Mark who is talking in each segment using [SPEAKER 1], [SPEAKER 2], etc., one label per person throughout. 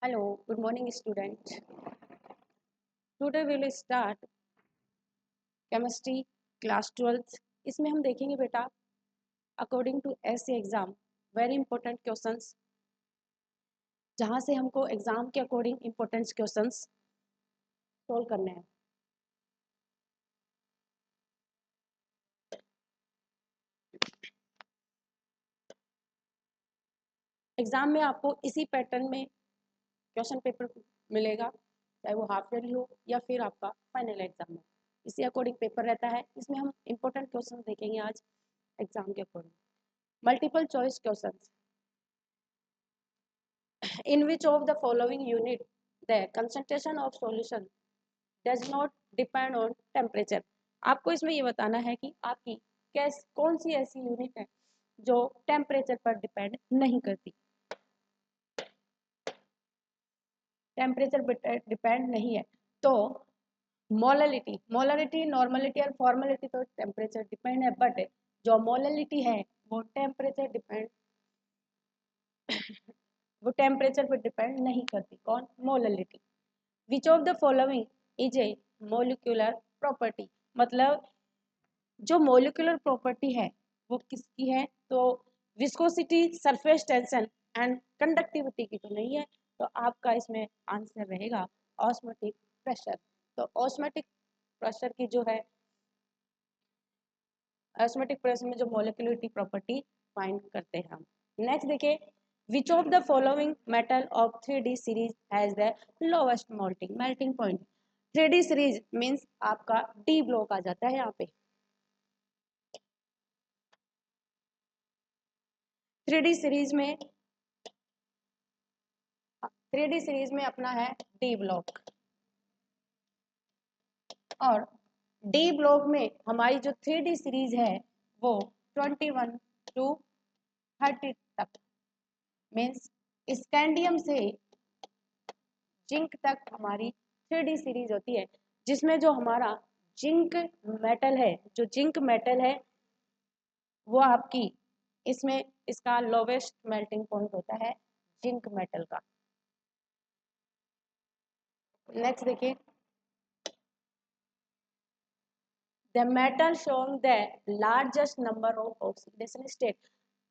[SPEAKER 1] Hello, good morning, student. Today we will start chemistry class 12th. इसमें हम देखेंगे बेटा अकॉर्डिंग टू ऐसे एग्जाम वेरी इंपॉर्टेंट क्वेश्चंस जहां से हमको एग्जाम के अकॉर्डिंग इंपॉर्टेंट क्वेश्चंस सोल्व करने हैं। एग्जाम में आपको इसी पैटर्न में क्वेश्चन पेपर मिलेगा, चाहे वो हाफ ईयरली हो या फिर आपका फाइनल एग्जाम हो। इसी अकॉर्डिंग पेपर रहता है। इसमें हम इंपॉर्टेंट क्वेश्चन देखेंगे आज एग्जाम के according. Multiple choice questions. In which of the following unit the concentration of solution does not depend on temperature? आपको इसमें ये बताना है कि आपकी कौन सी ऐसी यूनिट है जो टेम्परेचर पर डिपेंड नहीं करती, टेम्परेचर पर डिपेंड नहीं है। तो मोलरिटी नॉर्मलिटी और फॉर्मेलिटी तो टेम्परेचर डिपेंड है, बट जो मोलरिटी है वो टेम्परेचर डिपेंड वो टेम्परेचर पर डिपेंड नहीं करती। कौन? Molarity. Which of the following is a molecular property, मतलब जो मोलिकुलर प्रॉपर्टी है वो किसकी है? तो viscosity, surface tension and conductivity की तो नहीं है। तो आपका इसमें आंसर रहेगा ऑस्मोटिक प्रेशर। तो ऑस्मोटिक प्रेशर की जो है, ऑस्मोटिक प्रेशर में जो मोलिकुलरिटी प्रॉपर्टी फाइंड करते हैं हम। नेक्स्ट देखिए, which of the following metal of 3D series has the lowest melting point. 3D series means आपका डी ब्लॉक आ जाता है यहाँ पे। 3D सीरीज में 3D सीरीज में अपना है डी ब्लॉक, और डी ब्लॉक में हमारी जो 3D सीरीज है वो 21 टू 30 तक, मीन्स स्कैंडियम से जिंक तक हमारी 3D सीरीज होती है, जिसमें जो हमारा जिंक मेटल है, जो जिंक मेटल है वो आपकी इसमें इसका लोवेस्ट मेल्टिंग पॉइंट होता है जिंक मेटल का। नेक्स्ट देखिए, the metal showing the largest number of oxidation state.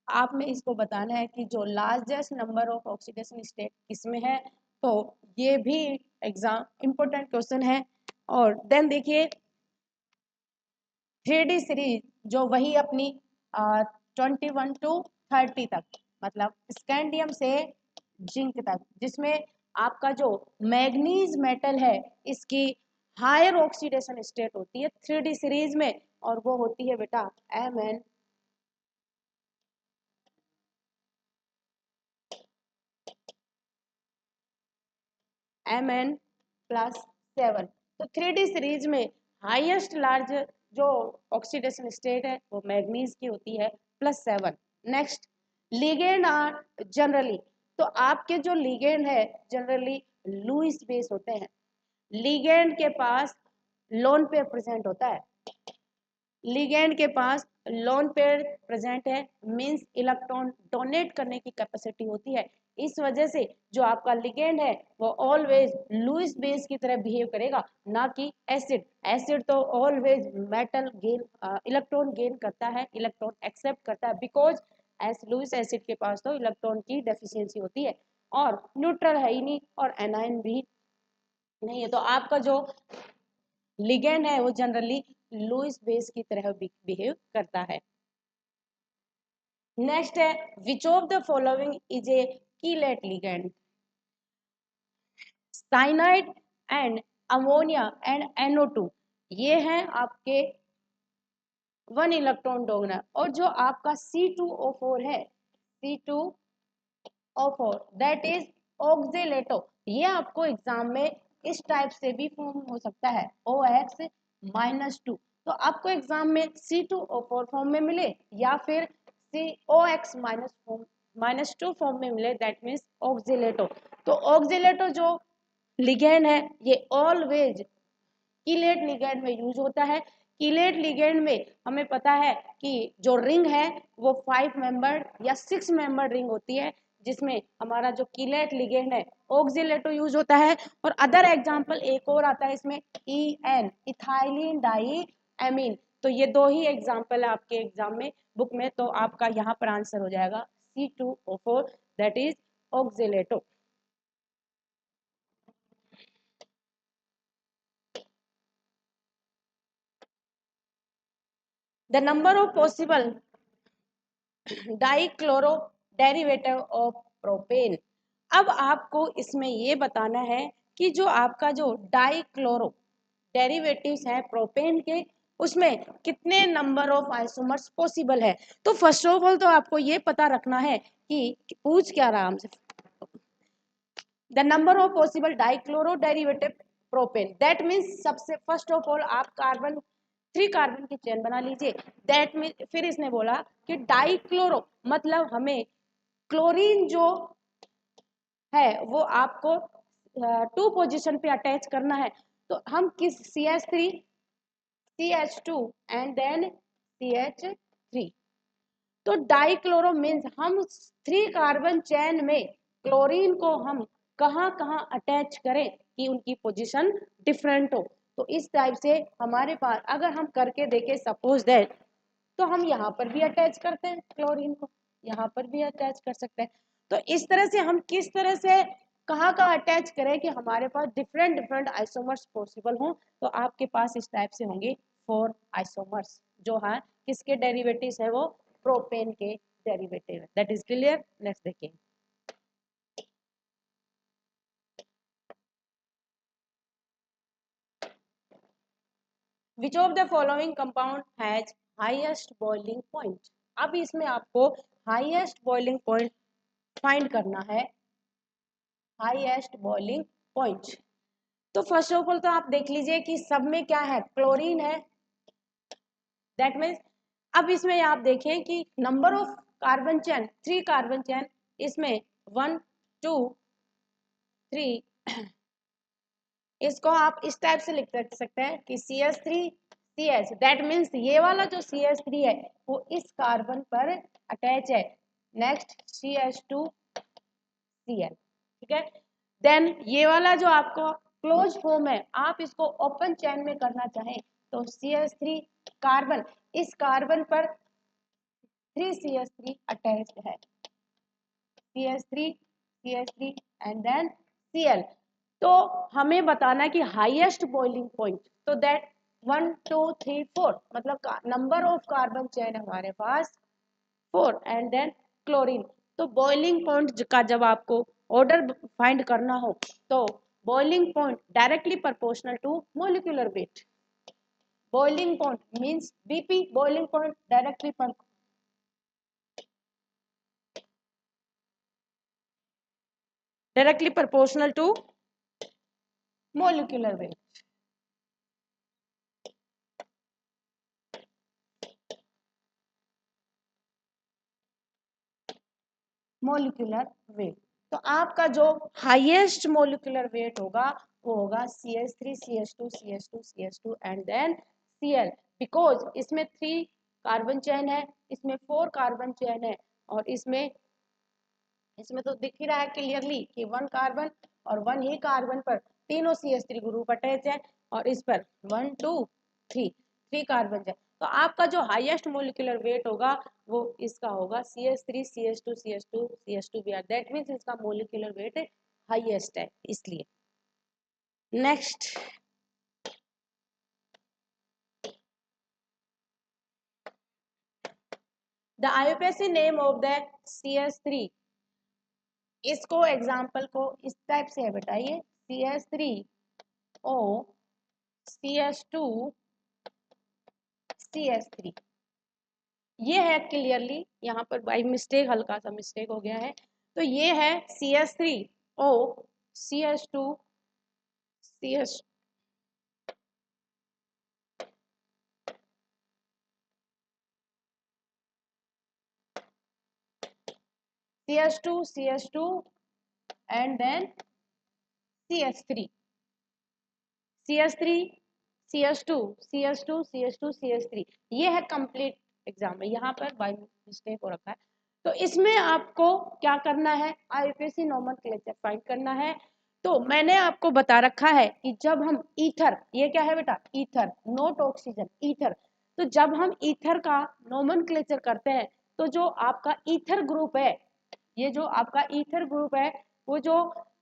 [SPEAKER 1] आप में इसको बताना है कि जो largest number of oxidation state किसमें है। तो ये भी एग्जाम इंपॉर्टेंट क्वेश्चन है। और देन देखिए 3D सीरीज जो वही अपनी 21 टू 30 तक, मतलब स्कैंडियम से जिंक तक, जिसमें आपका जो मैग्नीज मेटल है इसकी हायर ऑक्सीडेशन स्टेट होती है 3D सीरीज में, और वो होती है बेटा Mn+7। तो 3D सीरीज में हाईएस्ट लार्ज जो ऑक्सीडेशन स्टेट है वो मैग्नीज की होती है +7। नेक्स्ट, लिगेंड आर जनरली, तो आपके जो लिगेंड है जनरली लुईस बेस होते हैं। लिगेंड के पास लोन पेयर प्रेजेंट होता है, लिगेंड के पास लोन पेयर प्रेजेंट है, मींस इलेक्ट्रॉन डोनेट करने की कैपेसिटी होती है। इस वजह से जो आपका लिगेंड है वो ऑलवेज लुईस बेस की तरह बिहेव करेगा, ना कि एसिड। एसिड तो always metal gain electron gain करता है, इलेक्ट्रॉन एक्सेप्ट करता है, बिकॉज लुईस एसिड के पास तो इलेक्ट्रॉन की डेफिशिएंसी होती है, और न्यूट्रल है ही नहीं और एनाइन भी नहीं है। तो आपका जो लिगेंड है वो जनरली लुईस बेस की तरह बिहेव करता है। नेक्स्ट है, which of the following is a chelate ligand. Cyanide and ammonia and NO2 ये हैं आपके 1 इलेक्ट्रॉन डोनर, और जो आपका C2O4 है, C2O4 दैट इज ऑक्जेलेटो। ये आपको एग्जाम में इस टाइप से भी फॉर्म हो सकता है OX-2। तो आपको एग्जाम में C2O4 फॉर्म में मिले या फिर COX-2 फॉर्म में मिले, दैट मीन्स ऑक्जेलेटो। तो ऑक्जेलेटो जो लिगेंड है ये ऑलवेज कीलेट लिगेंड में यूज होता है। कीलेट लिगेंड में हमें पता है कि जो रिंग है वो 5 मेंबर या 6 मेंबर रिंग होती है, जिसमें हमारा जो कीलेट लिगेंड है ऑक्सिलेटो यूज होता है। और अदर एग्जांपल एक और आता है इसमें EN इथाइलिन डाई एमीन। तो ये दो ही एग्जांपल है आपके एग्जाम में बुक में, तो आपका यहाँ पर आंसर हो जाएगा C2O4 that is oxalato. The number of possible dichloro derivative of propane. अब आपको इसमें ये बताना है कि जो आपका जो डाइक्लोरो डेरिवेटिव्स हैं प्रोपेन के, उसमें कितने नंबर ऑफ आइसोमर्स पॉसिबल है। तो फर्स्ट ऑफ ऑल तो आपको ये पता रखना है कि पूछ क्या रहा हमसे, the number of possible dichloro derivative propane, that means सबसे फर्स्ट ऑफ ऑल आप कार्बन 3 कार्बन की चेन बना लीजिए। दैट मीन फिर इसने बोला कि डाइक्लोरो मतलब हमें क्लोरीन जो है वो आपको 2 पोजीशन पे अटैच करना है। तो हम किस CH3 CH2 and then CH3, तो डाइक्लोरो मीन्स हम 3 कार्बन चेन में क्लोरीन को हम कहाँ कहाँ अटैच करें कि उनकी पोजीशन डिफरेंट हो। तो इस टाइप से हमारे पास अगर हम करके देखें सपोज दैट, तो हम यहाँ पर भी अटैच करते हैं क्लोरीन को, यहाँ पर भी अटैच कर सकते हैं। तो इस तरह से हम किस तरह से कहाँ कहाँ अटैच करें कि हमारे पास डिफरेंट डिफरेंट आइसोमर्स पॉसिबल हों। तो आपके पास इस टाइप से होंगे 4 आइसोमर्स जो है किसके डेरिवेटिव्स है, वो प्रोपेन के डेरिवेटिव है। That is clear. नेक्स्ट देखिए, which of the following compound has highest boiling point. अब इसमें आपको हाईएस्ट बॉइलिंग पॉइंट फाइंड करना है, हाईएस्ट बॉइलिंग पॉइंट। तो फर्स्ट ऑफ ऑल तो आप देख लीजिए कि सब में क्या है, क्लोरीन है। दैट मीन्स अब इसमें आप देखें कि number of carbon chain 3 carbon chain, इसमें 1 2 3, इसको आप इस टाइप से लिख सकते हैं कि CH3 CH, दैट मीन्स ये वाला जो CH3 है वो इस कार्बन पर अटैच है। नेक्स्ट CH2 Cl, ठीक है। देन ये वाला जो आपको क्लोज फॉर्म है, आप इसको ओपन चेन में करना चाहें तो CH3 कार्बन, इस कार्बन पर 3 CH3 अटैच्ड है, CH3 CH3 and then Cl। तो हमें बताना कि हाईएस्ट बॉइलिंग पॉइंट, तो दैट 1 2 3 4 मतलब नंबर ऑफ कार्बन चेन हमारे पास 4 एंड देन क्लोरीन। तो बॉइलिंग पॉइंट का जब आपको ऑर्डर फाइंड करना हो तो boiling point directly proportional to molecular weight. Boiling point means BP, boiling point directly proportional to molecular weight. Molecular weight, तो आपका जो हाईएस्ट मोलिकुलर वेट होगा वो होगा CH3 CH2 CH2 CH2 and then Cl, because इसमें 3 carbon chain है, इसमें 4 carbon chain है, और इसमें इसमें तो दिख ही रहा है क्लियरली कि 1 कार्बन और 1 ही कार्बन पर तीनों CH3 ग्रुप अटैच है, और इस पर 1 2 3 कार्बन है। तो आपका जो हाईएस्ट मोलिकुलर वेट होगा वो इसका होगा CH3 CH2 CH2 CH2 Br, that means इसका मोलिकुलर वेट हाईएस्ट है इसलिए। Next, the IUPAC name of the CH3, इसको एग्जाम्पल को इस टाइप से बताइए, CH3O CH2 CH3, ये है क्लियरली, यहाँ पर बाई मिस्टेक हल्का सा मिस्टेक हो गया है। तो ये है CH3O CH2 CH CH2 CH2 and then CH3 CH3 CH2 CH2 CH2 CH3, ये है कंप्लीट एग्जाम्पल। यहाँ पर बाई मिस्टेक हो रखा है। तो इसमें आपको क्या करना है, आईयूपीएसी नोमेनक्लेचर फाइंड करना है। तो मैंने आपको बता रखा है कि जब हम ईथर, ये क्या है बेटा, ईथर, नोट ऑक्सीजन, ईथर, तो जब हम ईथर का नोमेनक्लेचर करते हैं तो जो आपका ईथर ग्रुप है, ये जो आपका ईथर ग्रुप है, वो जो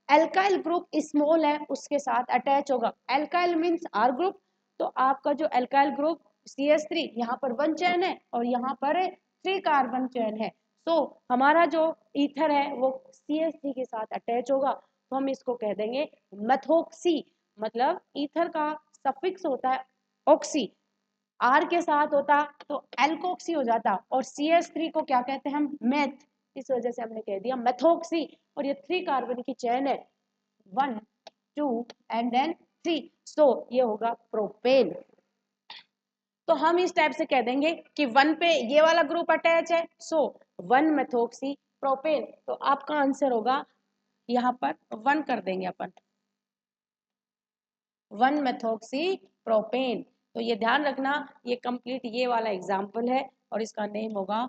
[SPEAKER 1] एल्काइल ग्रुप स्मॉल है उसके साथ अटैच होगा। एल्काइल मींस आर ग्रुप, तो आपका जो एल्काइल ग्रुप CH3, यहाँ पर 1 चेन है और यहाँ पर 3 कार्बन चेन है। तो हमारा जो ईथर है वो CH3 के साथ अटैच होगा, तो हम इसको कह देंगे मेथोक्सी। मतलब ईथर का सफिक्स होता है ऑक्सी, आर के साथ होता तो एल्कोक्सी हो जाता, और CH3 को क्या कहते हैं हम, मेथ, इस वजह से हमने कह दिया मेथोक्सी। और ये 3 कार्बन की चेन है, 1 2 एंड देन 3, सो ये होगा प्रोपेन। तो हम इस टाइप से कह देंगे कि 1 पे ये वाला ग्रुप अटैच है, सो 1 मेथोक्सी प्रोपेन। तो आपका आंसर होगा, यहाँ पर 1 कर देंगे अपन, 1 मेथोक्सी प्रोपेन। तो ये ध्यान रखना, ये कंप्लीट ये वाला एग्जाम्पल है और इसका नेम होगा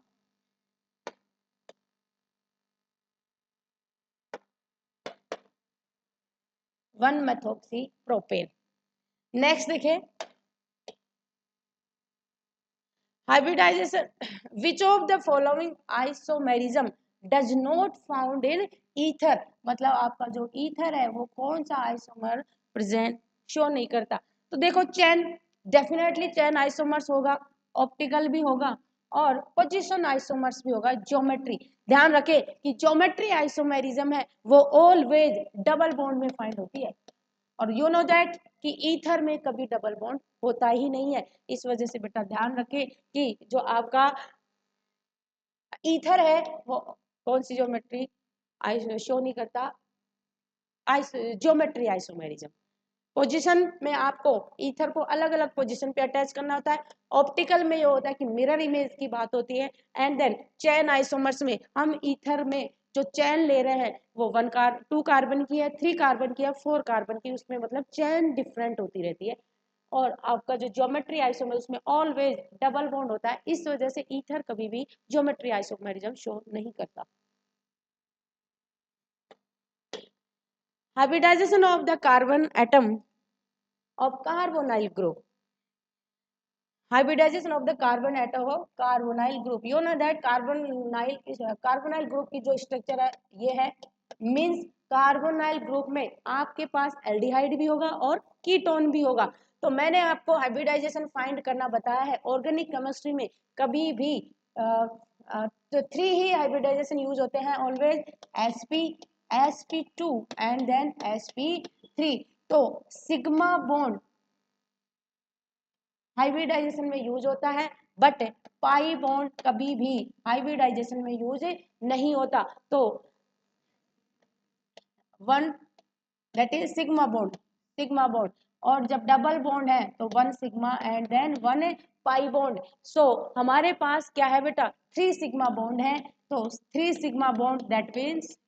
[SPEAKER 1] 1 मेथोक्सी प्रोपेन। नेक्स्ट देखिए, hybridization, which of the following isomerism does not found in ether, मतलब आपका जो ईथर है वो कौन सा आइसोमर प्रेजेंट शो नहीं करता। तो देखो चेन, डेफिनेटली चेन आइसोमर्स होगा, ऑप्टिकल भी होगा और पोजीशन आइसोमर्स भी होगा। ज्योमेट्री, ध्यान रखे कि ज्योमेट्री आइसोमेरिज्म है वो ऑलवेज डबल बॉन्ड में फाइंड होती है, और यू नो दैट कि ईथर में कभी डबल बॉन्ड होता ही नहीं है। इस वजह से बेटा ध्यान रखे कि जो आपका ईथर है वो कौन सी ज्योमेट्री शो नहीं करता, ज्योमेट्री आइसोमेरिज्म। पोजीशन में आपको ईथर को अलग अलग पोजीशन पे अटैच करना होता है। ऑप्टिकल में ये होता है कि मिरर इमेज की बात होती है। एंड देन चेन आइसोमर्स में हम ईथर में जो चेन ले रहे हैं वो 2 कार्बन की है, 3 कार्बन की है, 4 कार्बन की, उसमें मतलब चेन डिफरेंट होती रहती है। और आपका जो ज्योमेट्री आइसोमर उसमें ऑलवेज डबल बॉन्ड होता है, इस वजह से ईथर कभी भी ज्योमेट्री आइसोमेरिज्म शो नहीं करता। Hybridisation of the carbon atom of carbonyl group, hybridization of the carbon atom of carbonyl group, you know that carbonyl group की जो स्ट्रक्चर है ये है, मींस कार्बोनाइल ग्रुप में आपके पास एल्डिहाइड भी होगा और कीटोन भी होगा। तो मैंने आपको हाइब्रिडाइजेशन फाइंड करना बताया है। ऑर्गेनिक केमिस्ट्री में कभी भी तो 3 ही हाइब्रिडाइजेशन यूज होते हैं always, sp2 and then sp3। तो सिग्मा बॉन्ड हाइब्रिडाइजेशन में यूज होता है, बट पाई बॉन्ड कभी भी हाइब्रिडाइजेशन में यूज नहीं होता। तो 1 that is sigma bond, sigma bond, और जब डबल बॉन्ड है तो 1 sigma and then 1 pi bond. So हमारे पास क्या है बेटा, 3 सिग्मा बॉन्ड है, तो 3 sigma bond that means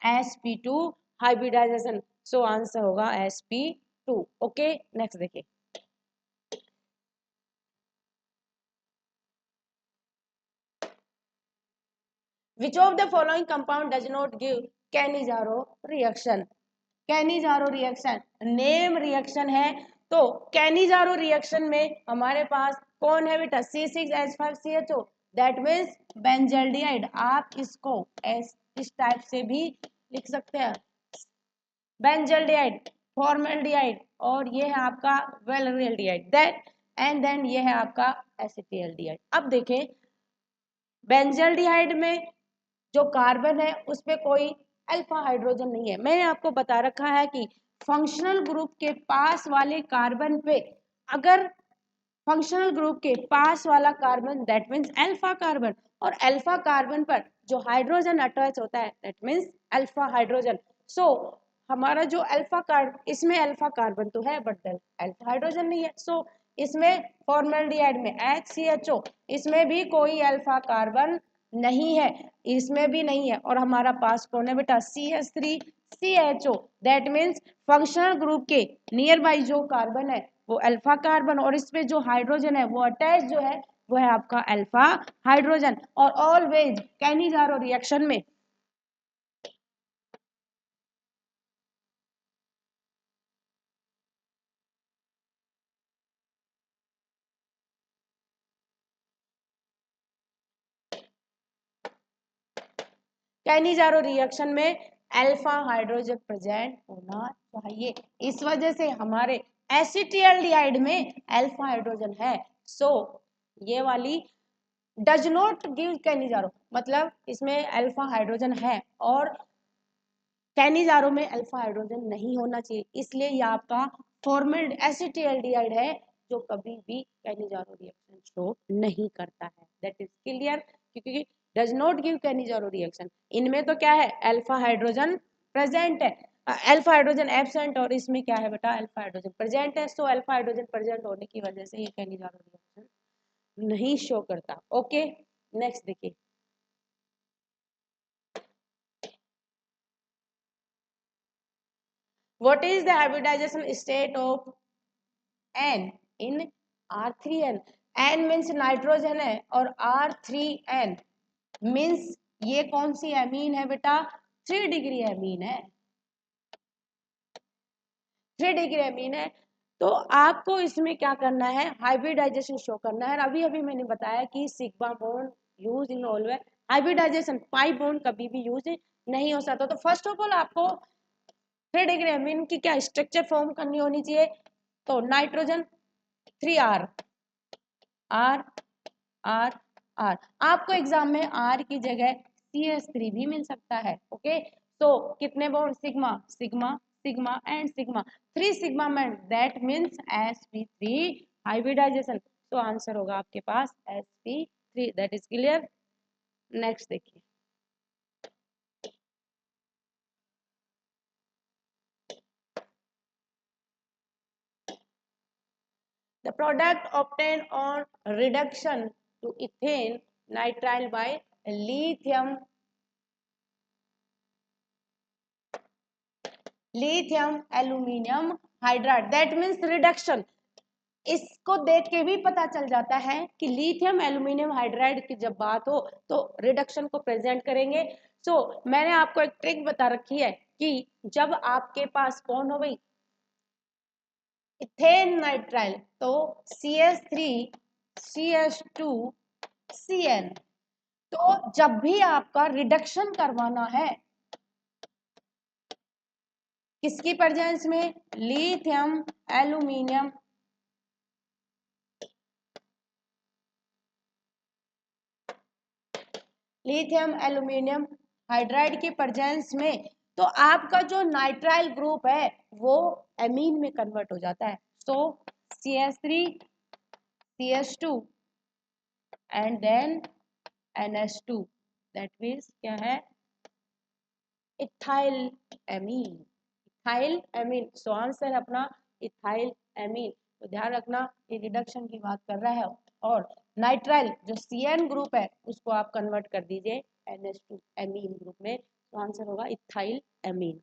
[SPEAKER 1] sp2 hybridisation. So answer होगा sp2। ओके, नेक्स्ट देखिए, which of the following compound does not give Cannizzaro reaction? Cannizzaro reaction name reaction है। तो Cannizzaro रिएक्शन में हमारे पास कौन है बेटा, C6H5CHO, दैट मीन्स बेंजल्डिहाइड। आप इसको इस टाइप से भी लिख सकते हैं, बेंजल्डिहाइड, फॉर्मल्डिहाइड, और ये है आपका वेलरिल्डिहाइड, दैट एंड देन ये है आपका एसिटिल्डिहाइड। अब देखें, बेंजल्डिहाइड में जो कार्बन है उस पे कोई अल्फा हाइड्रोजन नहीं है। मैंने आपको बता रखा है कि फंक्शनल ग्रुप के पास वाले कार्बन पे, अगर फंक्शनल ग्रुप के पास वाला carbon that means alpha carbon, और अल्फा कार्बन पर जो हाइड्रोजन अटैच होता है दैट मीन्स अल्फा हाइड्रोजन। सो हमारा जो अल्फा कार्बन, इसमें अल्फा कार्बन तो है बट अल्फा हाइड्रोजन नहीं है। सो इसमें फॉर्मल्डिहाइड में HCHO, इसमें भी कोई अल्फा कार्बन नहीं है, इसमें भी नहीं है। और हमारा पास कौन है बेटा, CH3CHO, that means functional group के नियर बाई जो कार्बन है वो अल्फा कार्बन, और इसमें जो हाइड्रोजन है वो अटैच जो है वो है आपका अल्फा हाइड्रोजन। और ऑलवेज कैनिजारो रिएक्शन में कैनिजारो रिएक्शन में अल्फा हाइड्रोजन प्रेजेंट होना चाहिए। इस वजह से हमारे एसिटिल्डिहाइड में अल्फा हाइड्रोजन है। सो ये वाली डज नॉट गिव कैनिजारो, मतलब इसमें अल्फा हाइड्रोजन है और कैनिजारो में अल्फा हाइड्रोजन नहीं होना चाहिए, इसलिए ये आपका फॉर्मल्ड एसिटिल्डिहाइड है जो कभी भी कैनिजारो रिएक्शन शो नहीं करता है। दैट इज क्लियर, क्योंकि does not give Cannizzaro reaction. इनमें तो क्या है, अल्फा हाइड्रोजन प्रेजेंट है, अल्फा हाइड्रोजन एब्सेंट, और इसमें क्या है बेटा, अल्फा हाइड्रोजन प्रेजेंट है। सो अल्फा हाइड्रोजन प्रेजेंट होने की वजह से ये कैनिजारो रिएक्शन नहीं शो करता। ओके, नेक्स्ट देखिए, what is the hybridization state of N in R3N? N means nitrogen है और R3N मीन्स ये कौन सी एमीन है बेटा, 3 डिग्री एमीन है, 3 डिग्री एमीन है। तो आपको इसमें क्या करना है, हाइब्रिडाइजेशन शो करना है। अभी अभी मैंने बताया कि sigma bond use in always hybridisation, pi bond कभी भी यूज नहीं हो सकता। तो फर्स्ट ऑफ ऑल आपको 3 डिग्री एमीन की क्या स्ट्रक्चर फॉर्म करनी होनी चाहिए, तो nitrogen 3R, R R R, आपको एग्जाम में आर की जगह CH3 भी मिल सकता है। ओके, तो कितने bond, sigma sigma sigma and sigma, 3 sigma में, दैट मीन्स sp3 हाइब्रिडाइजेशन। तो आंसर होगा आपके पास sp3। That is clear. Next देखिए, the product obtained on reduction to ethane nitrile by lithium aluminium hydride, that means reduction. इसको देख के भी पता चल जाता है कि लिथियम एल्यूमिनियम हाइड्राइड की जब बात हो तो रिडक्शन को प्रेजेंट करेंगे। सो मैंने आपको एक ट्रिक बता रखी है कि जब आपके पास कौन हो भाई, इथेन नाइट्राइल, तो CH3 CH2 CN, तो जब भी आपका रिडक्शन करवाना है किसकी प्रेजेंस में, lithium aluminium lithium aluminium hydride की प्रेजेंस में, तो आपका जो नाइट्राइल ग्रुप है वो एमीन में कन्वर्ट हो जाता है। So CH3 CH2 and then NH2, that means क्या है, ethyl amine, ethyl amine. So answer अपना इथाइल एमीन। तो ध्यान रखना ये रिडक्शन की बात कर रहा है, और नाइट्राइल जो CN ग्रुप है उसको आप कन्वर्ट कर दीजिए NH2 एमीन ग्रुप में, तो आंसर होगा ethyl amine.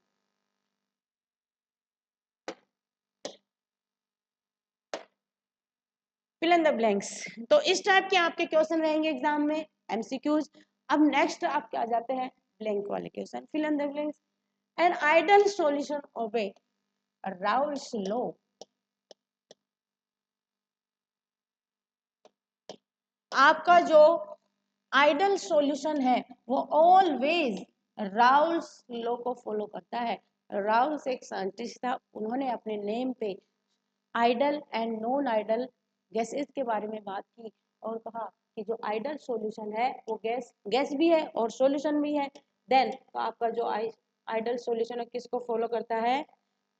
[SPEAKER 1] Fill in the blanks, तो इस टाइप के आपके क्वेश्चन रहेंगे एग्जाम में, MCQs। अब नेक्स्ट आप क्या जाते हैं, ब्लैंक वाले question, fill in the blanks. An ideal solution of a Raoult's law, आपका जो आइडल सॉल्यूशन है वो ऑलवेज राउल्स लॉ को फॉलो करता है। राउल्स एक साइंटिस्ट था, उन्होंने अपने नेम पे ideal and non ideal gases के बारे में बात की और कहा कि जो आइडल सॉल्यूशन है वो गैस गैस भी है और सॉल्यूशन भी है। देन तो आपका जो आइडल सॉल्यूशन है किसको फॉलो करता है,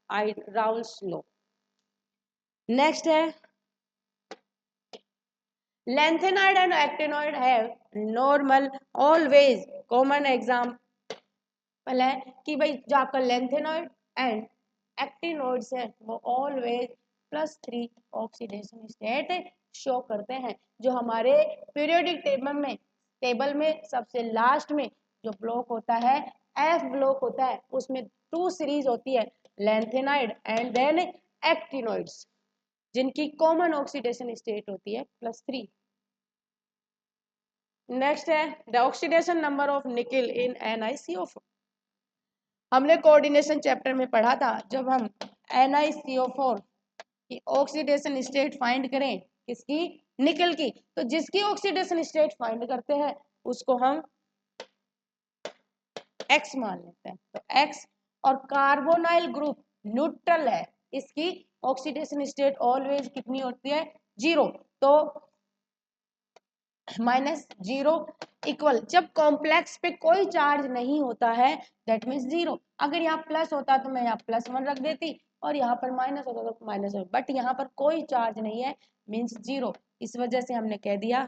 [SPEAKER 1] राउल्स लॉ। नेक्स्ट है, lanthanide and actinoid have normal always common example है कि भाई जो आपका lanthanide एंड एक्टिनोइड्स है वो ऑलवेज +3 ऑक्सीडेशन स्टेट शो करते हैं। जो हमारे पीरियोडिक टेबल में सबसे लास्ट में जो ब्लॉक होता है, F ब्लॉक होता है, उसमें 2 सीरीज होती है, lanthanide एंड देन एक्टिनोइड्स, जिनकी कॉमन ऑक्सीडेशन स्टेट होती है +3। नेक्स्ट है the oxidation number of nickel in NiCO4। हमने कोऑर्डिनेशन चैप्टर में पढ़ा था, जब हम NiCO4 की ऑक्सीडेशन स्टेट फाइंड करें, किसकी, निकल की, तो जिसकी ऑक्सीडेशन स्टेट फाइंड करते हैं उसको हम X मान लेते हैं। तो X, और कार्बोनाइल ग्रुप न्यूट्रल है, इसकी ऑक्सीडेशन स्टेट ऑलवेज कितनी होती है, 0। तो -0 इक्वल, जब कॉम्प्लेक्स पे कोई चार्ज नहीं होता है दैट मीन्स 0। अगर यहाँ प्लस होता तो मैं यहाँ +1 रख देती, और यहाँ पर माइनस होता तो -1, बट यहाँ पर कोई चार्ज नहीं है मीन्स 0। इस वजह से हमने कह दिया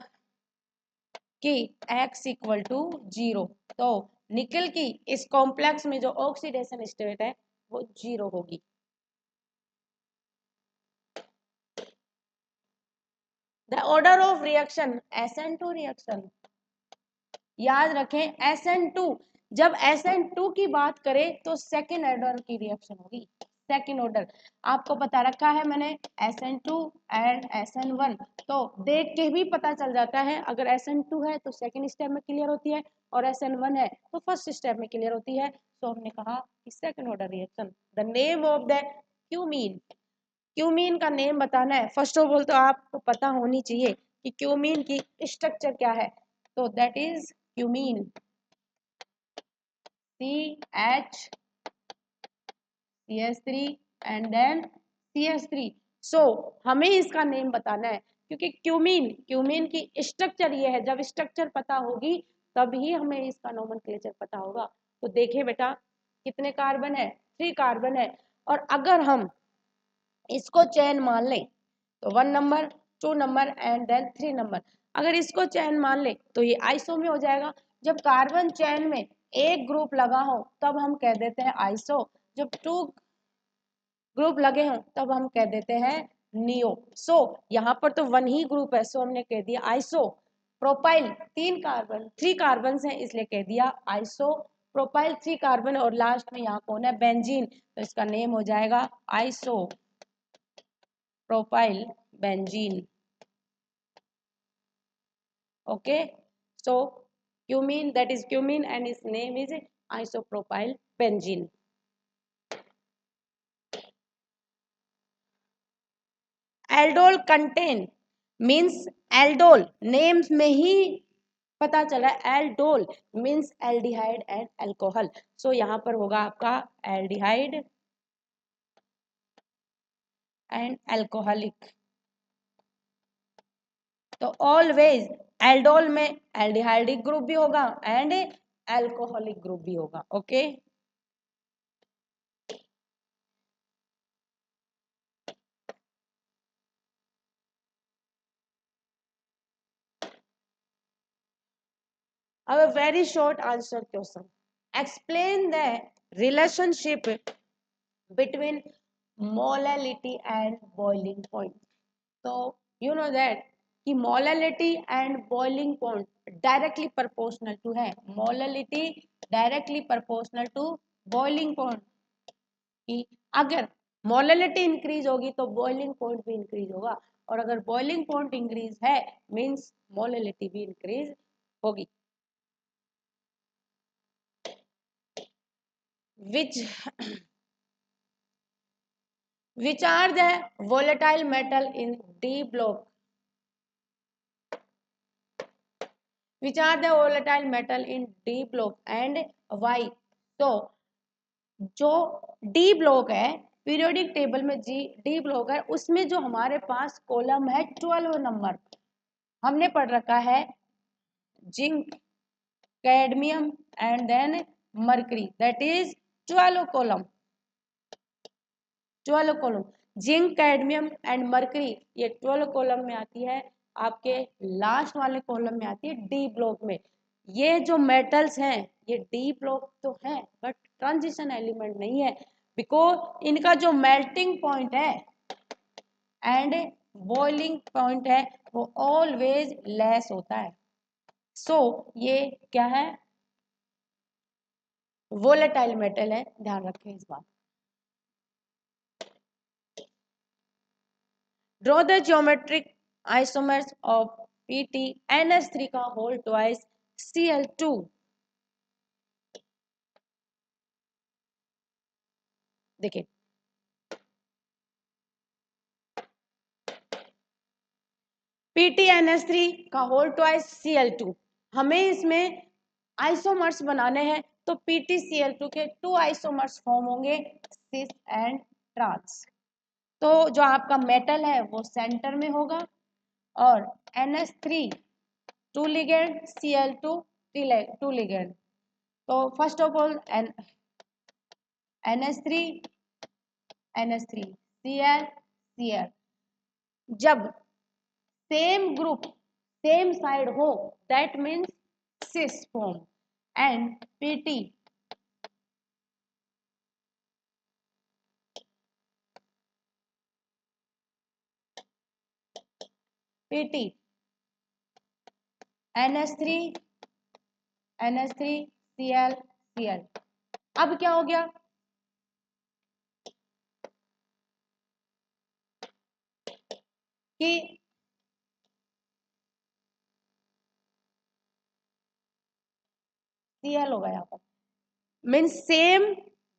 [SPEAKER 1] कि X इक्वल टू 0। तो निकल की इस कॉम्प्लेक्स में जो ऑक्सीडेशन स्टेट है वो 0 होगी। The order of reaction SN2 reaction, याद रखें SN2, जब SN2 की बात करें तो सेकेंड ऑर्डर की रिएक्शन होगी। सेकेंड ऑर्डर आपको बता रखा है मैंने, SN2 एंड SN1, तो देख के भी पता चल जाता है, अगर SN2 है तो सेकेंड स्टेप में क्लियर होती है, और SN1 है तो फर्स्ट स्टेप में क्लियर होती है। तो हमने कहा कि second order reaction. The name of the cumene, cumene का नेम बताना है, फर्स्ट ऑफ ऑल तो आपको पता होनी चाहिए कि क्यूमीन की स्ट्रक्चर क्या है। तो that is cumene CH3 and then CH3। So हमें इसका नेम बताना है, क्योंकि क्यूमीन, क्यूमीन की स्ट्रक्चर ये है, जब स्ट्रक्चर पता होगी तभी हमें इसका नोमेनक्लेचर पता होगा। तो देखिए बेटा, कितने कार्बन है, 3 कार्बन है, और अगर हम इसको चेन मान लें तो 1 number, 2 number and then 3 number, अगर इसको चेन मान ले तो ये आइसो में हो जाएगा। जब कार्बन चेन में एक ग्रुप लगा हो तब हम कह देते हैं आइसो, जब 2 ग्रुप लगे हों तब हम कह देते हैं नियो। सो यहाँ पर तो 1 ही ग्रुप है, सो हमने कह दिया आइसो प्रोपाइल। 3 कार्बन हैं इसलिए कह दिया आइसो प्रोपाइल 3 कार्बन, और लास्ट में यहाँ कौन है, बेंजीन, तो इसका नेम हो जाएगा iso propyl benzene. Okay, so cumene, that is cumene, and its name is isopropyl benzene. Aldol contain means aldol, names में ही पता चला, aldol means aldehyde and alcohol. So यहाँ पर होगा आपका aldehyde and alcoholic. तो ऑलवेज एल्डोल में aldehydic group भी होगा एंड एल्कोहलिक ग्रुप भी होगा। ओके, अब a very short answer question. Explain the relationship between molality and boiling point. So you know that कि molality and boiling point directly proportional to है, molality directly proportional to boiling point, कि अगर molality increase होगी तो boiling point भी increase होगा, और अगर बॉइलिंग पॉइंट इंक्रीज है मींस मोलैलिटी भी इंक्रीज होगी। which are the volatile metal in D block, which are the volatile metal in D block and why? तो जो डी ब्लॉक है, पीरियोडिक टेबल में डी ब्लॉक है, उसमें जो हमारे पास कॉलम है 12 नंबर, हमने पढ़ रखा है zinc, cadmium and then mercury, that is 12 column. 12 column, zinc, cadmium and mercury, ये 12 कॉलम में आती है। आपके लास्ट वाले कॉलम में आती है डी ब्लॉक में। ये जो मेटल्स हैं ये डी ब्लॉक तो है बट ट्रांजिशन एलिमेंट नहीं है, बिकॉज इनका जो मेल्टिंग पॉइंट है एंड बॉइलिंग पॉइंट है वो ऑलवेज लेस होता है। सो ये क्या है, वोलेटाइल मेटल है, ध्यान रखें इस बात। Draw the geometric isomers of PTNS3 का होल ट्वाइस Cl2। देखिए PTNS3 का होल ट्वाइस Cl2, हमें इसमें आइसोमर्स बनाने हैं तो PtCl2 के 2 आइसोमर्स फॉर्म होंगे, सिस एंड ट्रांस। तो जो आपका मेटल है वो सेंटर में होगा और NH3 2 लिगेंड, Cl2 2 लिगेंड। तो first of all NH3 Cl Cl, जब सेम ग्रुप सेम साइड हो that means cis form. And PT NH3 Cl Cl। अब क्या हो गया कि Cl हो गया means same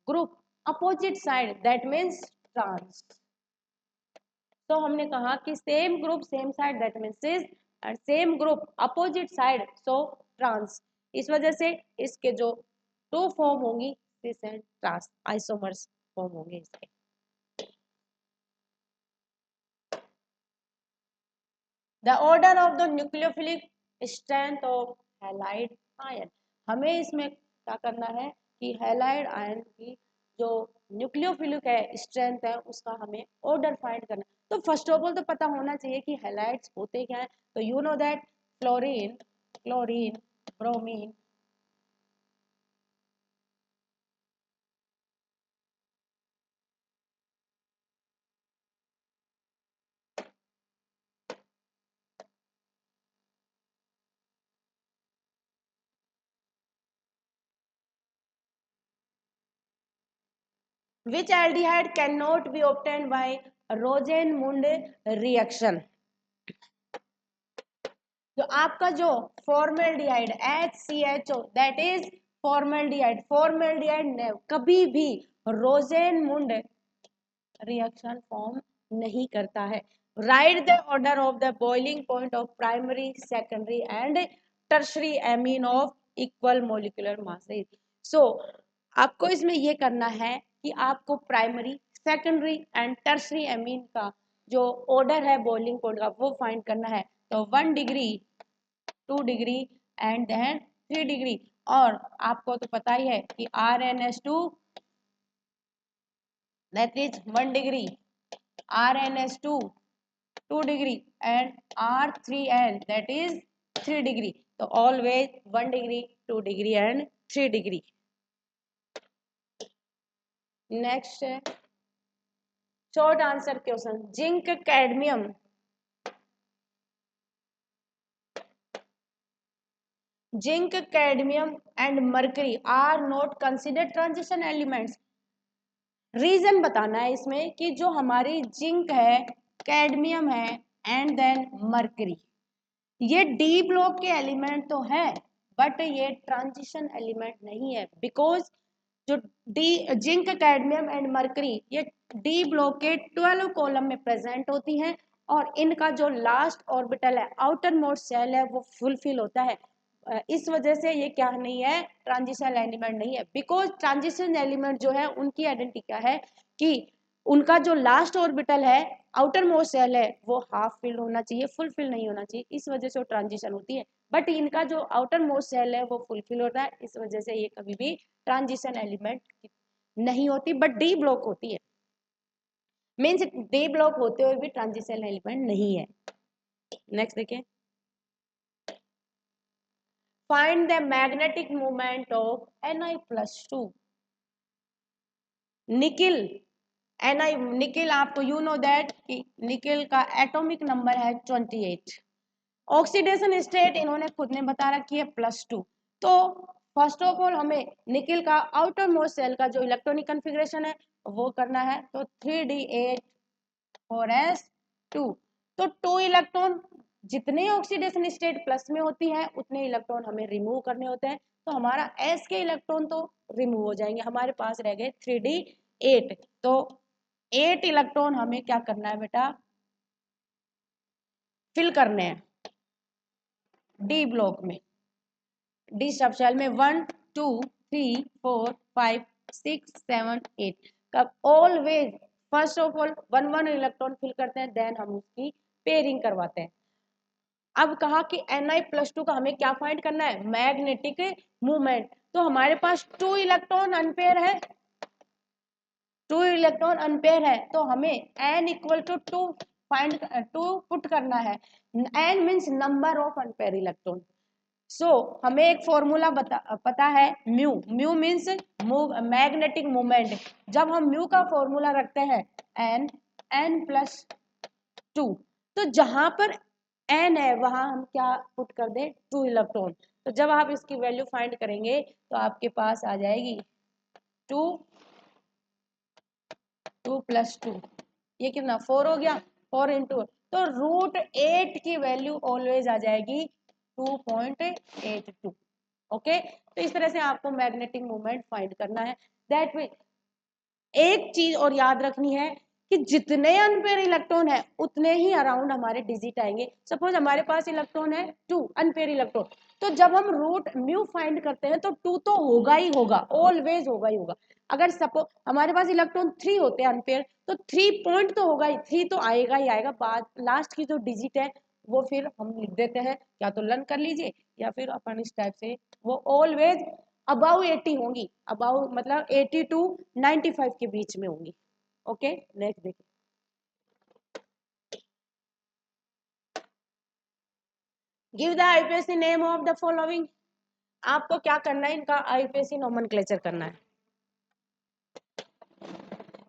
[SPEAKER 1] group opposite side that means trans. तो हमने कहा कि same group same side that means cis, और same group opposite side so trans. इस वजह से इसके जो टू फॉर्म होंगी cis and trans isomers form होंगे इसके। The order of the nucleophilic strength of halide ion, हमें इसमें क्या करना है कि हैलाइड आयन की जो न्यूक्लियोफिलिक है स्ट्रेंथ है उसका हमें ऑर्डर फाइंड करना है। तो फर्स्ट ऑफ ऑल तो पता होना चाहिए कि हैलाइड्स होते क्या है। तो you know that fluorine chlorine bromine which aldehyde cannot be obtained by Rosenmund reaction। जो आपका जो formaldehyde HCHO that is formaldehyde, formaldehyde कभी भी रोजेनमुंड रिएक्शन फॉर्म नहीं करता है। Right the order of the boiling point of primary secondary and tertiary amine of equal molecular masses. So आपको इसमें ये करना है कि आपको primary secondary and tertiary amine का जो ऑर्डर है बॉइलिंग पॉइंट का वो फाइंड करना है। तो 1 degree 2 degree and then 3 degree. और आपको तो पता ही है कि RnH2 that is 1 degree, RnH2 2 degree and R3n that is 3 degree। तो always 1 degree 2 degree and 3 degree। Next है short answer question, zinc cadmium zinc cadmium and mercury are not considered transition elements. Reason बताना है इसमें कि जो हमारी zinc है cadmium है एंड देन मर्करी ये डी ब्लॉक के एलिमेंट तो है बट ये ट्रांजिशन एलिमेंट नहीं है। बिकॉज जो D zinc cadmium and mercury ये डी ब्लॉक के 12 कॉलम में प्रेजेंट होती हैं और इनका जो लास्ट ऑर्बिटल है आउटर मोस्ट शेल है वो फुलफिल होता है। इस वजह से ये क्या नहीं है ट्रांजिशन एलिमेंट नहीं है। बिकॉज ट्रांजिशन एलिमेंट जो है उनकी आइडेंटिटी क्या है कि उनका जो लास्ट ऑर्बिटल है आउटर मोस्ट शेल है वो हाफ फिल होना चाहिए, फुलफिल नहीं होना चाहिए, इस वजह से वो ट्रांजिशन होती है। बट इनका जो आउटर मोस्ट शेल है वो फुलफिल होता है, इस वजह से ये कभी भी ट्रांजिशन एलिमेंट नहीं होती बट डी ब्लॉक होती है। मीन्स डी ब्लॉक होते हुए भी ट्रांजिशन एलिमेंट नहीं है। नेक्स्ट देखिए find the magnetic moment of Ni+2 nickel. Nickel आपको यू नो दैट कि निकिल का एटॉमिक नंबर है 28। ऑक्सीडेशन स्टेट इन्होंने खुद ने बता रखी है +2। तो फर्स्ट ऑफ ऑल हमें निकिल का आउटर मोस्ट शेल का जो इलेक्ट्रॉनिक कॉन्फ़िगरेशन है वो करना है। तो 3d8 4s2 तो 2 इलेक्ट्रॉन जितने ऑक्सीडेशन स्टेट प्लस में होती है उतने इलेक्ट्रॉन हमें रिमूव करने होते हैं। तो हमारा एस के इलेक्ट्रॉन तो रिमूव हो जाएंगे, हमारे पास रह गए 3d8। तो 8 इलेक्ट्रॉन हमें क्या करना है बेटा, फिल करने हैं डी ब्लॉक में, डी सब शेल में 1 2 3 4 5 6 7 8 का always first of all 1 electron fill करते हैं, देन हम उसकी पेयरिंग करवाते हैं। अब कहा कि Ni+2 का हमें क्या फाइंड करना है, मैग्नेटिक मूवमेंट। तो हमारे पास 2 इलेक्ट्रॉन अनपेयर है, 2 इलेक्ट्रॉन अनपेयर है, तो हमें n equal to 2 find 2 put करना है। n means number of unpaired electron. So हमें एक फॉर्मूला पता है, mu, mu means magnetic moment. जब हम म्यू का फॉर्मूला रखते हैं n+2, तो जहां पर n है वहां हम क्या पुट कर दें, 2 इलेक्ट्रॉन। तो जब आप इसकी वैल्यू फाइंड करेंगे तो आपके पास आ जाएगी 2 + 2, ये कितना 4 हो गया, 4 इंटू, तो √8 की वैल्यू ऑलवेज आ जाएगी 2.82। ओके, तो इस तरह से आपको मैग्नेटिक मोमेंट फाइंड करना है। दैट मीन एक चीज और याद रखनी है कि जितने अनपेयर इलेक्ट्रॉन है उतने ही अराउंड हमारे डिजिट आएंगे। सपोज हमारे पास इलेक्ट्रॉन है 2 अनपेयर इलेक्ट्रॉन, तो जब हम रूट म्यू फाइंड करते हैं तो 2 तो होगा ही होगा, ऑलवेज होगा ही होगा। अगर सपोज हमारे पास इलेक्ट्रॉन 3 होते हैं अनपेयर, तो 3 पॉइंट तो होगा ही, 3 तो आएगा ही आएगा। बाद लास्ट की जो डिजिट है वो फिर हम लिख देते हैं, या तो लर्न कर लीजिए या फिर अपन इस टाइप से, वो ऑलवेज अबाउ 80 होंगी, अबाउ मतलब 80 टू 95 के बीच में होंगी। ओके, नेक्स्ट देखिए, give the IUPAC name of the following. आपको क्या करना है, इनका आईपीएसी नोमेनक्लेचर करना है।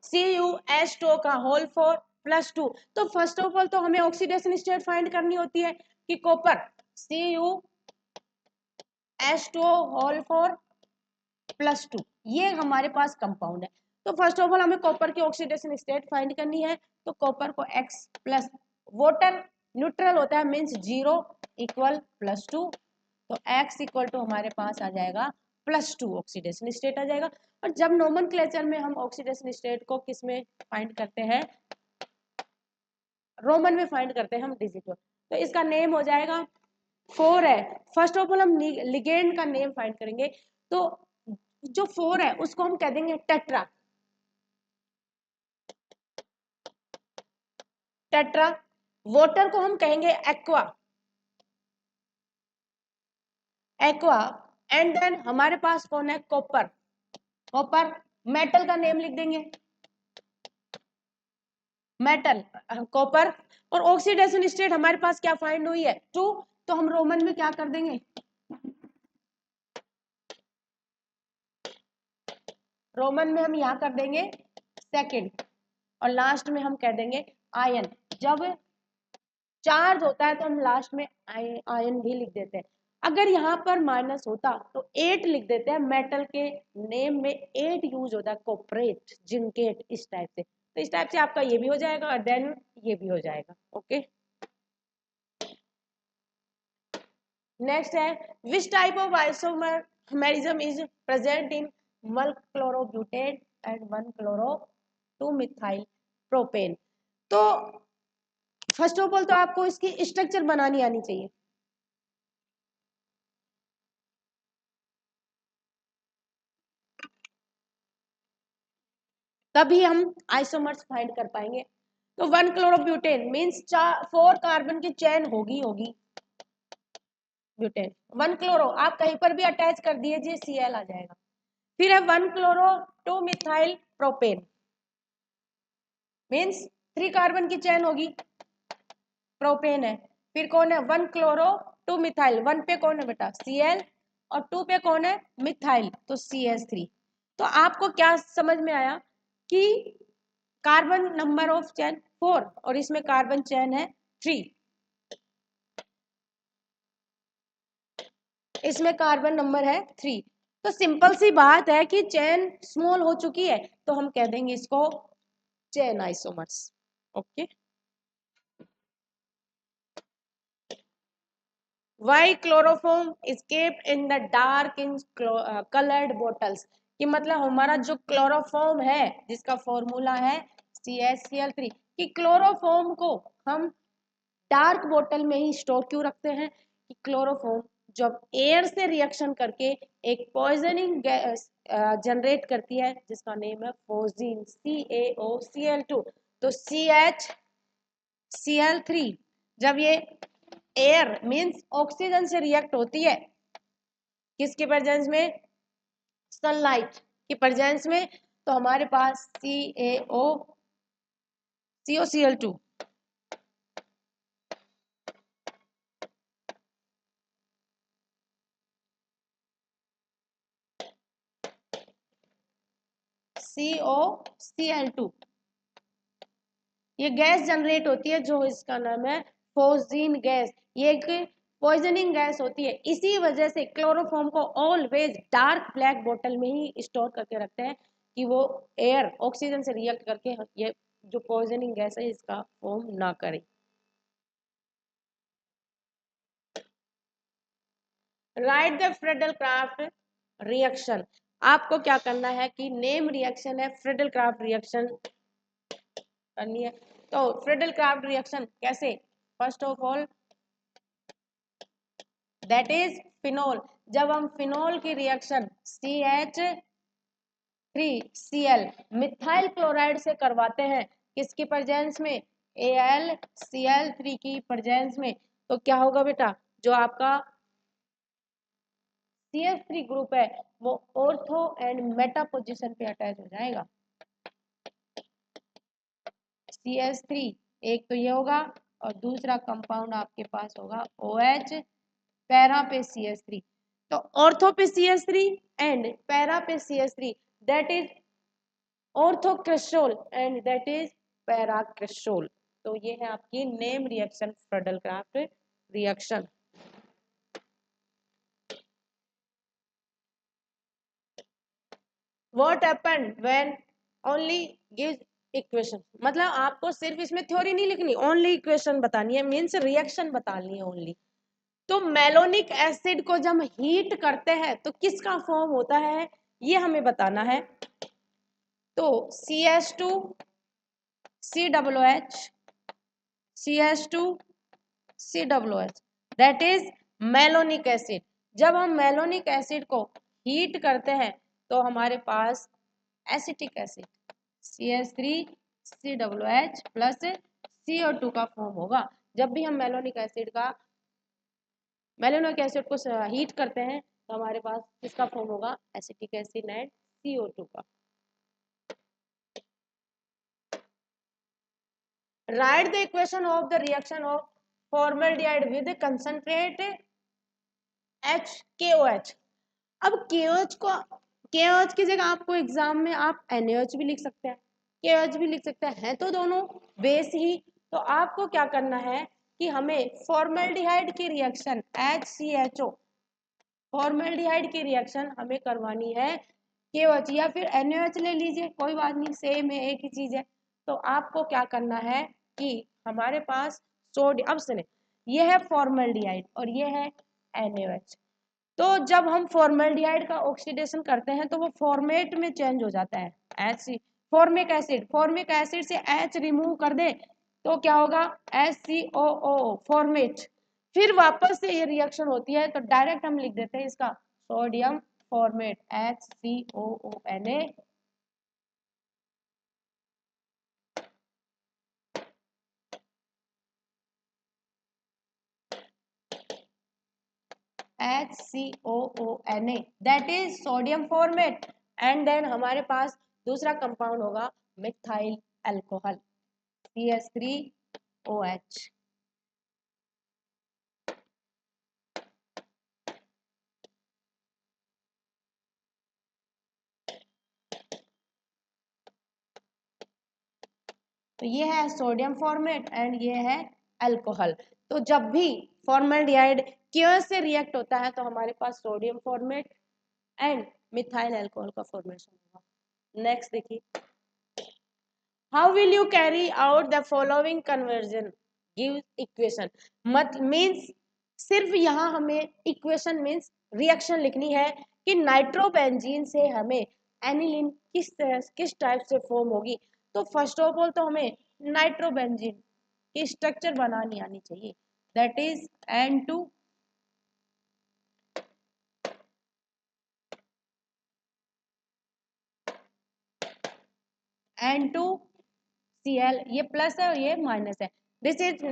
[SPEAKER 1] CuH2 का होल 4 +2। तो फर्स्ट ऑफ ऑल तो हमें ऑक्सीडेशन स्टेट फाइंड करनी होती है कि कॉपर CuH2 होल 4 +2, ये हमारे पास कंपाउंड है। तो फर्स्ट ऑफ ऑल हमें कॉपर की ऑक्सीडेशन स्टेट फाइंड करनी है। तो कॉपर को X प्लस, वाटर न्यूट्रल होता है मीन्स 0 इक्वल +2, तो X इक्वल टू हमारे पास आ जाएगा +2 ऑक्सीडेशन स्टेट आ जाएगा। और जब नोमेनक्लेचर में हम ऑक्सीडेशन स्टेट को किस में फाइंड करते हैं, रोमन में फाइंड करते हैं हम डिजिट को, तो इसका नेम हो जाएगा 4 है। फर्स्ट ऑफ ऑल हम लिगेंड का नेम फाइंड करेंगे, तो जो 4 है उसको हम कह देंगे टेट्रा, टेट्रा। वाटर को हम कहेंगे एक्वा, एक्वा। एंड देन हमारे पास कौन है, कॉपर, कॉपर। मेटल का नेम लिख देंगे, मेटल, कॉपर। और ऑक्सीडेशन स्टेट हमारे पास क्या फाइंड हुई है, 2, तो हम रोमन में क्या कर देंगे, रोमन में हम यहाँ कर देंगे सेकंड, और लास्ट में हम कह देंगे आयन। जब चार्ज होता है तो हम लास्ट में आयन भी लिख देते हैं। अगर यहाँ पर माइनस होता तो 8 लिख देते हैं, मेटल के नेम में 8 यूज होता है, कोपरेट, जिंकेट, इस टाइप से। तो इस टाइप से आपका ये भी हो जाएगा और देन ये भी हो जाएगा। ओके, नेक्स्ट है, which type of isomerism is present in 1 chlorobutane and 1 chloro 2 methyl propane. तो फर्स्ट ऑफ ऑल तो आपको इसकी स्ट्रक्चर बनानी आनी चाहिए। तभी हम आइसोमर्स फाइंड कर पाएंगे। तो 1 क्लोरोब्यूटेन मीन्स 4 कार्बन की चेन होगी होगी ब्यूटेन। 1 क्लोरो आप कहीं पर भी अटैच कर दीजिए Cl आ जाएगा। फिर है 1 chloro 2 methyl propane means 3 carbon की चेन होगी, प्रोपेन है। फिर कौन है, 1 क्लोरो 2 मिथाइल, 1 पे कौन है बेटा Cl, और 2 पे कौन है मिथाइल, तो CH3। तो आपको क्या समझ में आया कि कार्बन नंबर ऑफ चेन 4 और इसमें कार्बन चेन है 3, इसमें कार्बन नंबर है 3। तो सिंपल सी बात है कि चेन स्मॉल हो चुकी है, तो हम कह देंगे इसको chain isomers. Okay, why chloroform escaped in the dark in colored bottles, कि मतलब हमारा जो क्लोरोफॉर्म है जिसका फॉर्मूला है CaCl3, कि क्लोरोफॉर्म को हम डार्क बोतल में ही स्टोर क्यों रखते हैं? कि क्लोरोफॉर्म जब एयर से रिएक्शन करके एक पॉइजनिंग गैस जनरेट करती है जिसका नेम है फोजीन, CaOCl2। तो CaCl3 जब ये एयर मींस ऑक्सीजन से रिएक्ट होती है किसके प्रेजेंस में? सनलाइट की प्रेजेंस में, तो हमारे पास CaCOCl2 COCl2 ये गैस जनरेट होती है जो इसका नाम है फोजीन गैस। ये एक पॉइजनिंग गैस होती है। इसी वजह से क्लोरोफॉर्म को ऑलवेज डार्क ब्लैक बोतल में ही स्टोर करके रखते हैं कि वो एयर ऑक्सीजन से रिएक्ट करके ये जो पॉइजनिंग गैस है इसका फॉर्म ना करे। Right the Friedel Crafts reaction. आपको क्या करना है कि नेम रिएक्शन है, फ्रेडल क्राफ्ट रिएक्शन करनी है। तो फ्रेडल क्राफ्ट रिएक्शन कैसे? First of all that is phenol. जब हम फिनोल की रिएक्शन CH3Cl मिथाइल क्लोराइड से करवाते हैं किसकी प्रेजेंस में? AlCl3 की प्रेजेंस में, तो क्या होगा बेटा? जो आपका CH3 ग्रुप है वो ऑर्थो एंड मेटा पोजीशन पे अटैच हो जाएगा। CH3 एक तो ये होगा और दूसरा कंपाउंड आपके पास होगा OH, पैरा पे CH3। तो ऑर्थो पे CH3 एंड पैरा पे CH3 that is orthocresol and that is paracresol. तो ये है आपकी name reaction Friedel Crafts reaction. What happened when only gives equation, मतलब आपको सिर्फ इसमें थ्योरी नहीं लिखनी, ओनली इक्वेशन बतानी है, मींस रिएक्शन बतानी है ओनली। तो मेलोनिक एसिड को जब हीट करते हैं तो किसका फॉर्म होता है ये हमें बताना है। तो CH2 COOH CH2 COOH that is malonic acid. जब हम मेलोनिक एसिड को हीट करते हैं तो हमारे पास acetic acid CH3COOH plus CO2 का फॉर्म होगा। जब भी हम मेलोनिक एसिड को हीट करते हैं तो हमारे पास किसका फॉर्म होगा? एसिटिक एसिड एंड CO2 का। Right the equation of the reaction of formaldehyde with concentrate HKOH। अब KOH को KOH की जगह आपको एग्जाम में आप NaOH भी लिख सकते हैं, KOH भी लिख सकते हैं तो दोनों बेस ही। तो आपको क्या करना है कि हमें फॉर्मल्डिहाइड की रिएक्शन HCHO, फॉर्मल्डिहाइड की रिएक्शन हमें करवानी है KOH या फिर NaOH ले लीजिए, कोई बात नहीं, सेम है, एक ही चीज है। तो आपको क्या करना है कि हमारे पास सोडियम, अब सुने, ये है फॉर्मल्डिहाइड और ये है NaOH। तो जब हम फॉर्मल्डिहाइड का ऑक्सीडेशन करते हैं तो वो फॉर्मेट में चेंज हो जाता है एच, फॉर्मिक एसिड से H रिमूव कर दे तो क्या होगा? HCOO format. फिर वापस से ये रिएक्शन होती है तो डायरेक्ट हम लिख देते हैं इसका sodium formate HCOONA। HCOONA that is sodium formate. And then हमारे पास दूसरा कंपाउंड होगा मिथाइल अल्कोहल CH3OH। तो ये है सोडियम फॉर्मेट एंड ये है अल्कोहल। तो जब भी फॉर्मल्डिहाइड केओएच से रिएक्ट होता है तो हमारे पास sodium formate and methyl alcohol का फॉर्मेशन होगा। नेक्स्ट देखिए, how will you carry out the following conversion give equation, मत मींस सिर्फ यहाँ हमें इक्वेशन मीन्स रिएक्शन लिखनी है कि नाइट्रोबेंजीन से हमें एनिलीन किस टाइप से फॉर्म होगी। तो फर्स्ट ऑफ ऑल तो हमें नाइट्रोबेंजीन की स्ट्रक्चर बनानी आनी चाहिए, दैट इज N2 Cl, ये प्लस है और ये माइनस है। This is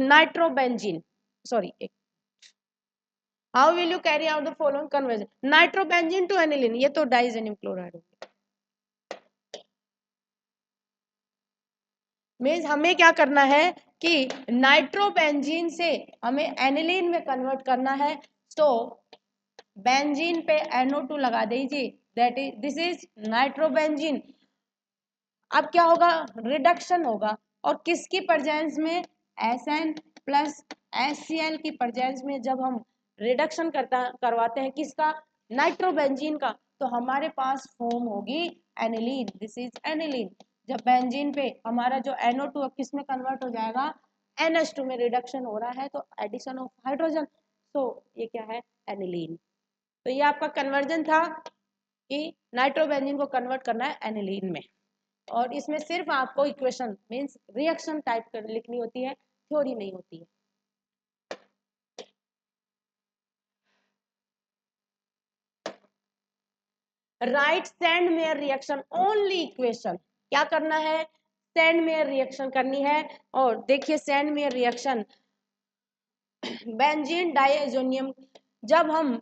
[SPEAKER 1] nitrobenzene, sorry, how will you carry out the following conversion, nitrobenzene to aniline, ये तो डाइजेनियम क्लोराइड हो गया। मीन्स हमें क्या करना है कि नाइट्रोबेंजीन से हमें एनिलीन में कन्वर्ट करना है। तो बेंजीन पे NO2 लगा दीजिए, that is this is nitrobenzene. अब क्या होगा, रिडक्शन होगा, और किसकी प्रेजेंस में, Sn प्लस HCl की प्रेजेंस में जब हम रिडक्शन करवाते हैं किसका, नाइट्रोबेंजीन का, तो हमारे पास फॉर्म होगी एनिलीन, दिस इज एनिलीन। जब बेंजीन पे हमारा जो NO2 किस में कन्वर्ट हो जाएगा, NH2 में रिडक्शन हो रहा है, तो एडिशन ऑफ हाइड्रोजन, तो ये क्या है, एनिलीन। तो ये आपका कन्वर्जन था कि नाइट्रोबेंजीन को कन्वर्ट करना है एनिलीन में, और इसमें सिर्फ आपको इक्वेशन मींस रिएक्शन टाइप कर लिखनी होती है, थ्योरी नहीं होती है। Right send mayor reaction only equation, क्या करना है, सेंड मेयर रिएक्शन करनी है। और देखिए send mayor reaction, benzene diazonium, जब हम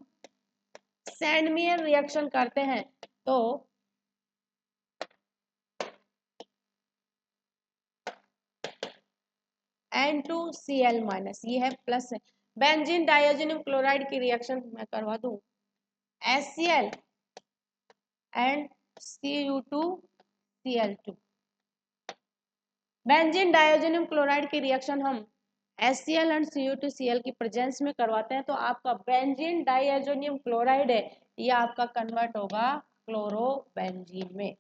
[SPEAKER 1] सेंड मेयर रिएक्शन करते हैं तो N2Cl-, ये है प्लस है। बेंजीन डाइएजोनियम क्लोराइड की रिएक्शन मैं करवा दूं, HCl and Cu2Cl2। Benzene diazonium chloride की रिएक्शन हम HCl एंड Cu2Cl की प्रेजेंस में करवाते हैं, तो आपका बेंजीन डाइओजेनियम क्लोराइड है, ये आपका कन्वर्ट होगा क्लोरोबेंजीन में,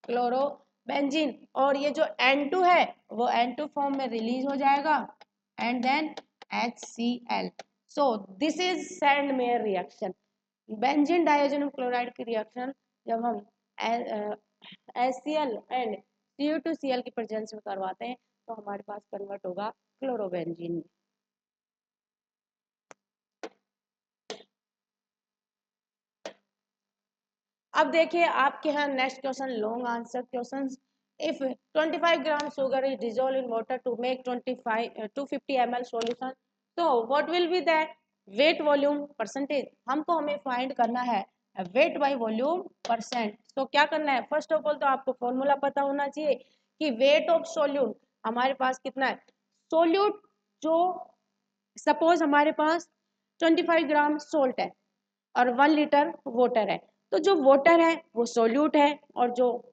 [SPEAKER 1] क्लोरोबेंजीन। और ये जो N2 है वो N2 फॉर्म में रिलीज हो जाएगा, and then HCl। So this is Sandmeyer reaction. Benzene diazonium chloride की रिएक्शन जब हम HCl एंड Cu2Cl की प्रेजेंस में करवाते हैं तो हमारे पास कन्वर्ट होगा क्लोरोबेंजीन में। अब देखिए आपके यहाँ next question, long answer question. If 25 gram sugar is dissolve in water to make 250 ml solution, तो what will be the weight volume percentage. हमको हमें फाइंड करना है वेट बाय वॉल्यूम परसेंट। तो क्या करना है, फर्स्ट ऑफ ऑल तो आपको फॉर्मूला पता होना चाहिए कि वेट ऑफ सोल्यूट हमारे पास कितना है। सोल्यूट जो, सपोज हमारे पास 25 ग्राम सोल्ट है और 1 लीटर वाटर है, तो जो वाटर है वो सोल्यूट है और जो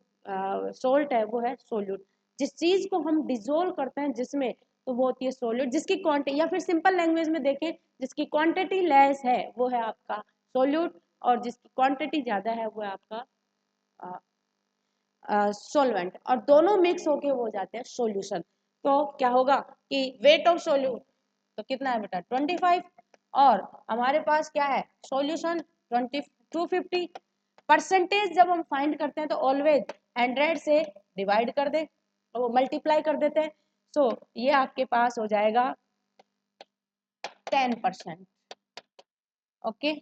[SPEAKER 1] सोल्ट है वो है सोल्यूट। जिस चीज को हम डिजोल्व करते हैं जिसमें, तो वो होती है सोल्यूट। जिसकी क्वांटिटी, या फिर सिंपल लैंग्वेज में देखें, जिसकी क्वांटिटी लेस है वो है आपका सोल्यूट, और जिसकी क्वांटिटी ज्यादा है वो है आपका सोलवेंट, और दोनों मिक्स होके वो हो जाते हैं सॉल्यूशन। तो क्या होगा कि वेट ऑफ सोल्यूट तो कितना है बेटा 25, और हमारे पास क्या है सॉल्यूशन 250। परसेंटेज जब हम फाइंड करते हैं तो ऑलवेज 100 से डिवाइड कर दे, तो वो मल्टीप्लाई कर देते हैं। सो ये आपके पास हो जाएगा 10%। ओके,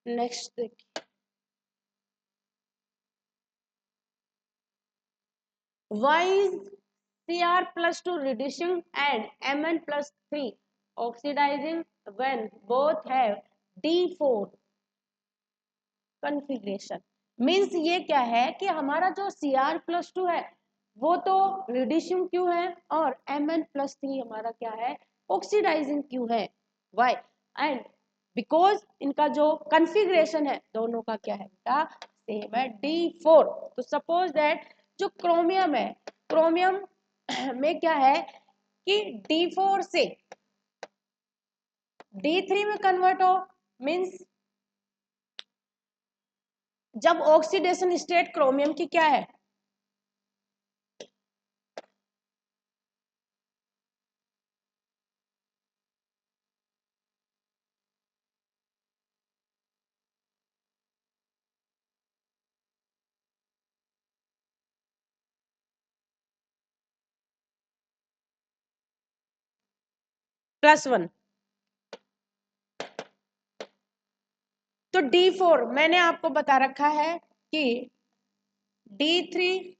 [SPEAKER 1] नेक्स्ट देखिए, why is Cr+2 reducing and Mn+3 oxidizing when both have D4 configuration। Means ये क्या है कि हमारा जो Cr+2 है वो तो रिड्यूसिंग क्यों है, और Mn+3 हमारा क्या है, ऑक्सीडाइजिंग क्यों है। वाई, एंड बिकॉज इनका जो कन्फिग्रेशन है दोनों का क्या है बेटा, सेम है, D4। तो सपोज दैट जो क्रोमियम है, क्रोमियम में क्या है कि D4 से D3 में कन्वर्ट हो, मींस जब ऑक्सीडेशन स्टेट क्रोमियम की क्या है, +1। तो D4 मैंने आपको बता रखा है कि D3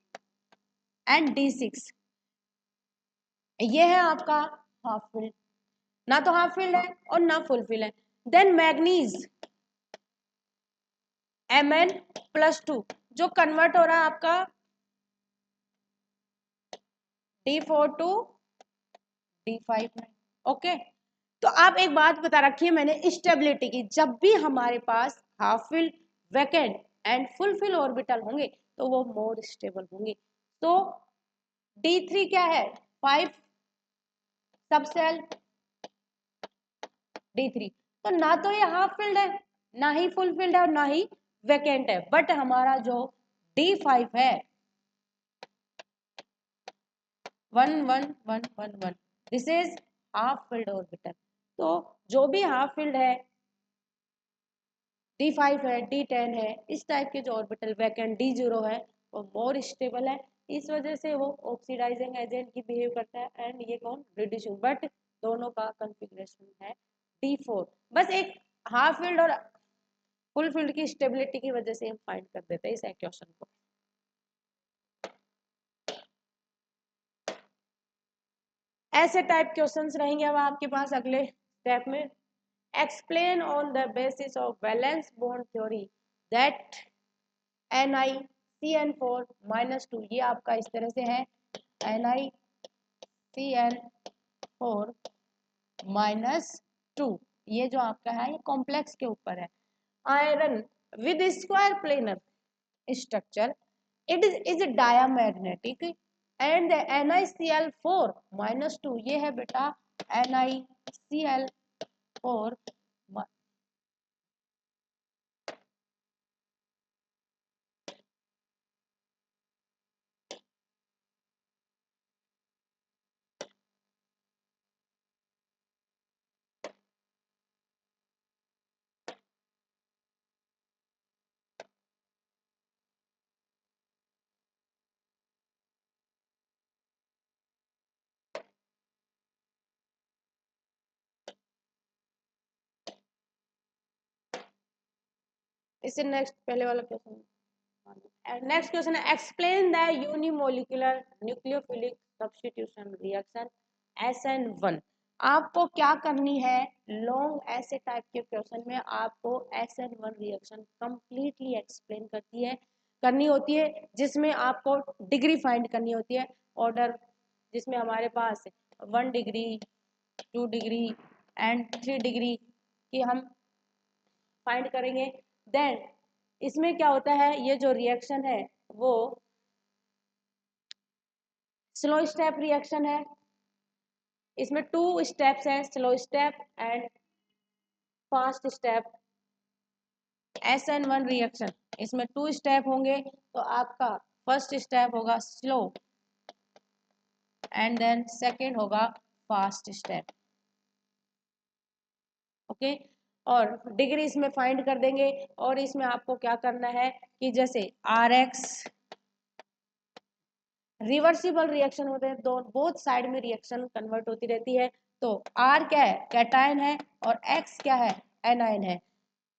[SPEAKER 1] एंड D6 ये है आपका हाफ फिल्ड, ना तो हाफ फील्ड है और ना फुल फील्ड है। देन मैग्नीज Mn+2 जो कन्वर्ट हो रहा है आपका D4 टू D5 में। ओके, तो आप एक बात बता रखी है मैंने स्टेबिलिटी की, जब भी हमारे पास half filled, vacant and full filled orbital होंगे तो वो मोर स्टेबल होंगे। तो D3 क्या है, 5 सबसेल D3, तो ना तो ये हाफ फील्ड है, ना ही फुल फील्ड है और ना ही वैकेंट है, बट हमारा जो D5 है 1 1 1 1 1, this is half filled orbital. तो जो भी हाफ फील्ड है, D5 है, D10 है, इस टाइप के जो ऑर्बिटल, वैकेंट D0 है, वो मोर स्टेबल है। इस वजह से वो ऑक्सीडाइजिंग एजेंट की बिहेव करता है एंड ये कौन, रिड्यूसिंग, बट दोनों का कॉन्फ़िगरेशन है D4। बस एक हाफ फील्ड और फुल फील्ड की स्टेबिलिटी की वजह से हम फाइंड कर देते हैं इस इक्वेशन को। ऐसे टाइप क्वेश्चंस रहेंगे अब आपके पास अगले स्टेप में। Explain on the basis of valence bond theory that NiCN4-2, ये आपका इस तरह से है NiCN4-2, ये जो आपका है ये कॉम्प्लेक्स के ऊपर है। Iron with square planar structure, it is diamagnetic and the NiCl4-2, ये है बेटा NiCl4। इससे नेक्स्ट पहले वाला क्वेश्चन, नेक्स्ट क्वेश्चन है explain the unimolecular nucleophilic substitution reaction SN1। आपको क्या करनी है, लॉन्ग ऐसे टाइप के क्वेश्चन में आपको SN1 रिएक्शन कंप्लीटली एक्सप्लेन करनी होती है, जिसमें आपको डिग्री फाइंड करनी होती है, ऑर्डर, जिसमें हमारे पास 1 डिग्री 2 डिग्री एंड 3 डिग्री की हम फाइंड करेंगे। देन इसमें क्या होता है, ये जो रिएक्शन है वो स्लो स्टेप रिएक्शन है, इसमें 2 स्टेप्स है, slow step and fast step. SN1 reaction इसमें 2 स्टेप होंगे, तो आपका फर्स्ट स्टेप होगा स्लो एंड देन सेकेंड होगा फास्ट स्टेप। ओके, और डिग्री इसमें फाइंड कर देंगे। और इसमें आपको क्या करना है कि जैसे RX रिवर्सिबल रिएक्शन होते हैं, दो बोथ साइड में रिएक्शन कन्वर्ट होती रहती है। तो R क्या है, कैटायन है, और X क्या है, एनायन है।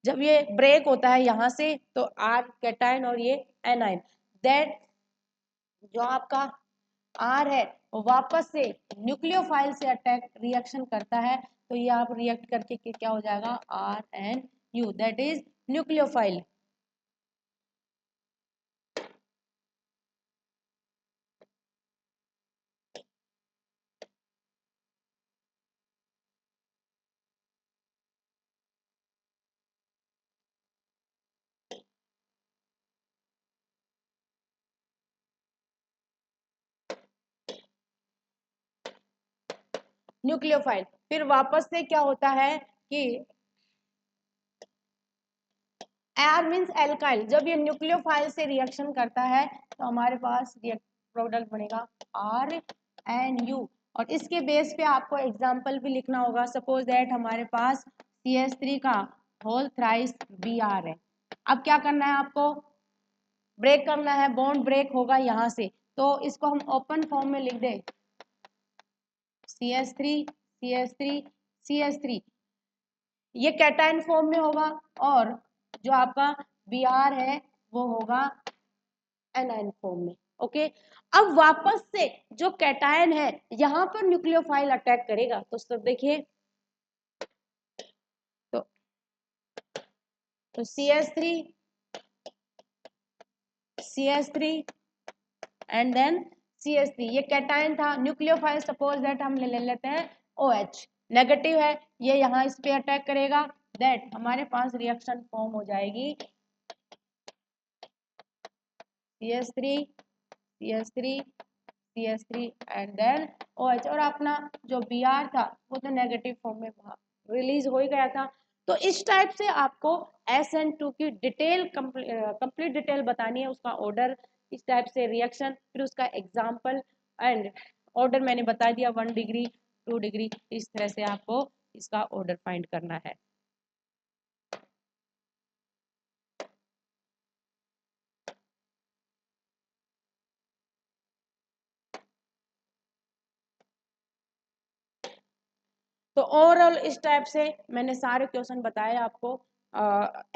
[SPEAKER 1] जब ये ब्रेक होता है यहाँ से तो R कैटायन और ये एनायन, दैट जो आपका R है वो वापस से न्यूक्लियोफाइल से अटैक रिएक्शन करता है, तो ये आप रिएक्ट करके क्या हो जाएगा, RNU, that is nucleophile. Nucleophile फिर वापस से क्या होता है कि आर मीन्स एल्काइल, जब ये न्यूक्लियोफाइल से रिएक्शन करता है तो हमारे पास प्रोडक्ट बनेगा RNU। और इसके बेस पे आपको एग्जांपल भी लिखना होगा, सपोज दैट हमारे पास CH3 का होल थ्राइस Br है। अब क्या करना है आपको, ब्रेक करना है, बॉन्ड ब्रेक होगा यहाँ से, तो इसको हम ओपन फॉर्म में लिख दें CH3 CH3 CH3 ये कैटायन फॉर्म में होगा, और जो आपका Br है वो होगा एनायन फॉर्म में। ओके, अब वापस से जो कैटायन है यहां पर न्यूक्लियोफाइल अटैक करेगा, तो सब देखिए, तो CH3 CH3 and then CH3, ये कैटायन था, न्यूक्लियोफाइल सपोज दैट हम ले लेते हैं OH नेगेटिव है, ये यहाँ इस पे अटैक करेगा, दैट हमारे पास रिएक्शन फॉर्म हो जाएगी CH3 CH3 CH3 and then OH, और अपना जो Br था वो तो नेगेटिव फॉर्म में रिलीज हो ही गया था। तो इस टाइप से आपको SN2 की डिटेल कंप्लीट डिटेल बतानी है, उसका ऑर्डर, इस टाइप से रिएक्शन, फिर उसका एग्जाम्पल एंड ऑर्डर मैंने बता दिया, 1 डिग्री 2 डिग्री, इस तरह से आपको इसका ऑर्डर फाइंड करना है। तो ओवरऑल इस टाइप से मैंने सारे क्वेश्चन बताए आपको।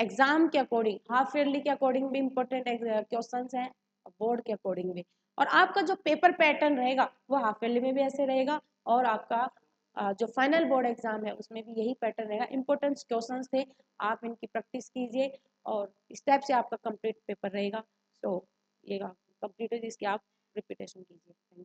[SPEAKER 1] एग्जाम के अकॉर्डिंग, हाफ ईयरली के अकॉर्डिंग भी इम्पोर्टेंट क्वेश्चन हैं, बोर्ड के अकॉर्डिंग भी, और आपका जो पेपर पैटर्न रहेगा वो हाफ ईयरली में भी ऐसे रहेगा, और आपका जो फाइनल बोर्ड एग्जाम है उसमें भी यही पैटर्न रहेगा। इंपॉर्टेंट क्वेश्चंस थे, आप इनकी प्रैक्टिस कीजिए, और इस टाइप से आपका कंप्लीट पेपर रहेगा। तो ये कंप्लीट है, जिसकी आप रिपीटेशन कीजिए। Thank you.